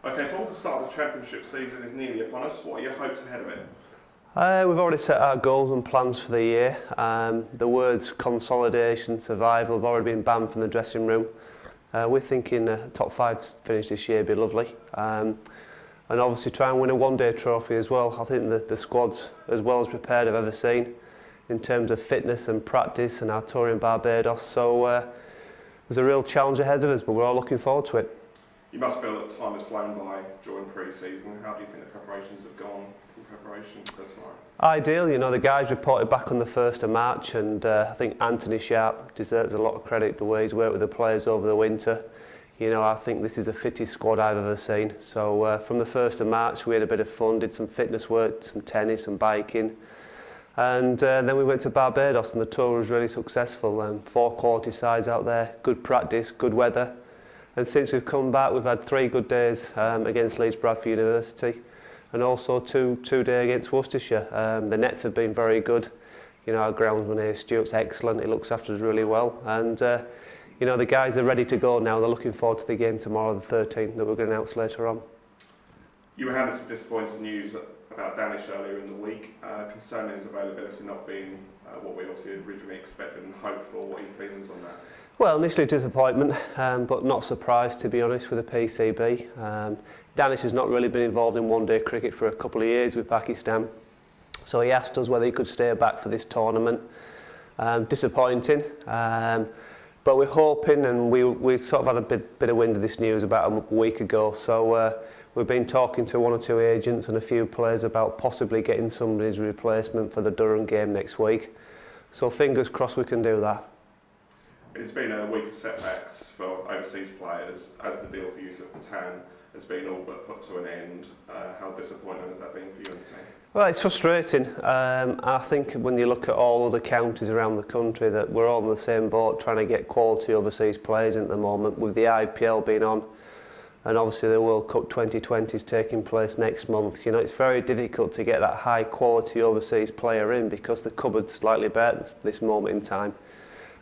Okay, Paul, the start of the championship season is nearly upon us. What are your hopes ahead of it? We've already set our goals and plans for the year. The words consolidation, survival have already been banned from the dressing room. We're thinking top 5 finish this year would be lovely. And obviously try and win a one-day trophy as well. I think that the squad's as well as prepared I've ever seen in terms of fitness and practice and our tour in Barbados. So there's a real challenge ahead of us, but we're all looking forward to it. You must feel that time has flown by during pre-season. How do you think the preparations have gone in preparation for tomorrow? Ideal, you know, the guys reported back on the 1st of March, and I think Anthony Sharp deserves a lot of credit the way he's worked with the players over the winter. You know, I think this is the fittest squad I've ever seen. So from the 1st of March we had a bit of fun, did some fitness work, some tennis and biking. And then we went to Barbados and the tour was really successful. 4 quality sides out there, good practice, good weather. And since we've come back, we've had 3 good days against Leeds Bradford University and also two days against Worcestershire. The nets have been very good. You know, our groundsman here, Stuart's excellent. He looks after us really well. And, you know, the guys are ready to go now. They're looking forward to the game tomorrow, the 13th, that we're going to announce later on. You were handed some disappointing news about Danish earlier in the week, concerning his availability not being what we obviously originally expected and hoped for. What are your feelings on that? Well, initially disappointment, but not surprised to be honest with the PCB. Danish has not really been involved in one-day cricket for a couple of years with Pakistan, so he asked us whether he could stay back for this tournament. Disappointing, but we're hoping, and we sort of had a bit of wind of this news about a week ago, so we've been talking to 1 or 2 agents and a few players about possibly getting somebody's replacement for the Durham game next week. So fingers crossed we can do that. It's been a week of setbacks for overseas players as the deal for Yusuf Pathan has been all but put to an end. How disappointing has that been for you and the team? Well, it's frustrating. I think when you look at all other counties around the country that we're all in the same boat trying to get quality overseas players in at the moment, with the IPL being on and obviously the World Cup 2020 is taking place next month. You know, it's very difficult to get that high quality overseas player in because the cupboard's slightly bare at this moment in time.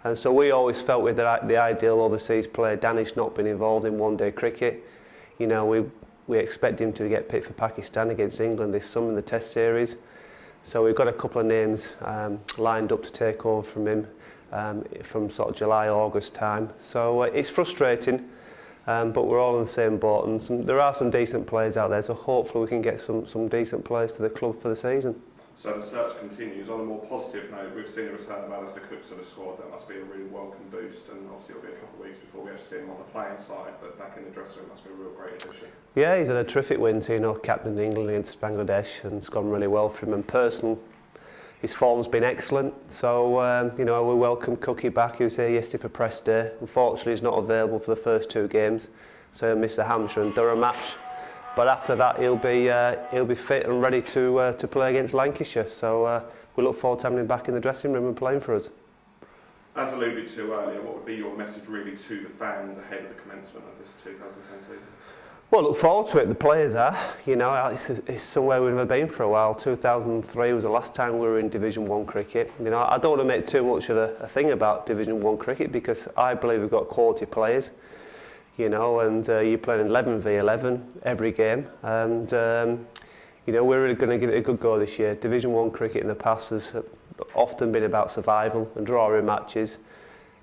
And so we always felt with the ideal overseas player, Danish, not being involved in one-day cricket. You know, we expect him to get picked for Pakistan against England this summer in the Test series. So we've got a couple of names lined up to take over from him from sort of July, August time. So it's frustrating, but we're all in the same boat. And there are some decent players out there, so hopefully we can get some decent players to the club for the season. So the search continues. On a more positive note, we've seen the return of Alistair Cook to the squad. That must be a really welcome boost, and obviously it'll be a couple of weeks before we actually see him on the playing side, but back in the dressing room must be a real great addition. Yeah, he's had a terrific win to, you know, captain England against Bangladesh, and it's gone really well for him. And personal, his form's been excellent. So, you know, we welcome Cookie back. He was here yesterday for press day. Unfortunately, he's not available for the first 2 games, so he'll miss the Hampshire and Durham match. But after that, he'll be fit and ready to play against Lancashire. So we look forward to having him back in the dressing room and playing for us. As alluded to earlier, what would be your message really to the fans ahead of the commencement of this 2010 season? Well, look forward to it. The players are. You know, it's somewhere we've never been for a while. 2003 was the last time we were in Division 1 cricket. You know, I don't want to make too much of a thing about Division 1 cricket because I believe we've got quality players. You know, and you play an 11v11 every game, and you know, we're really going to give it a good go this year. Division 1 cricket in the past has often been about survival and drawing matches,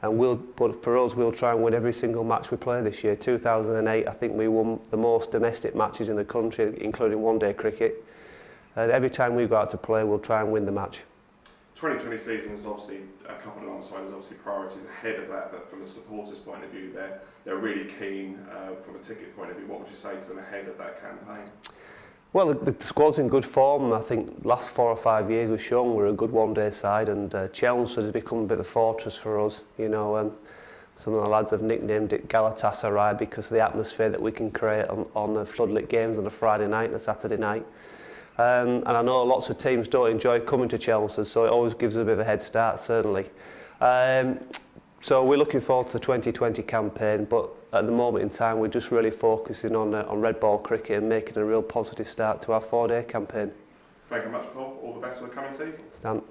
and but for us, we'll try and win every single match we play this year. 2008, I think we won the most domestic matches in the country, including one-day cricket, and every time we go out to play, we'll try and win the match. 2020 season was obviously a couple of months away. There's obviously priorities ahead of that, but from a supporters' point of view, they're really keen from a ticket point of view. What would you say to them ahead of that campaign? Well, the squad's in good form. I think last 4 or 5 years we've shown we're a good one-day side, and Chelmsford has become a bit of a fortress for us. You know, some of the lads have nicknamed it Galatasaray because of the atmosphere that we can create on the floodlit games on a Friday night and a Saturday night. And I know lots of teams don't enjoy coming to Chelmsford, so it always gives us a bit of a head start, certainly. So we're looking forward to the 2020 campaign, but at the moment in time we're just really focusing on red ball cricket and making a real positive start to our 4-day campaign. Thank you very much, Paul. All the best for the coming season. Stan.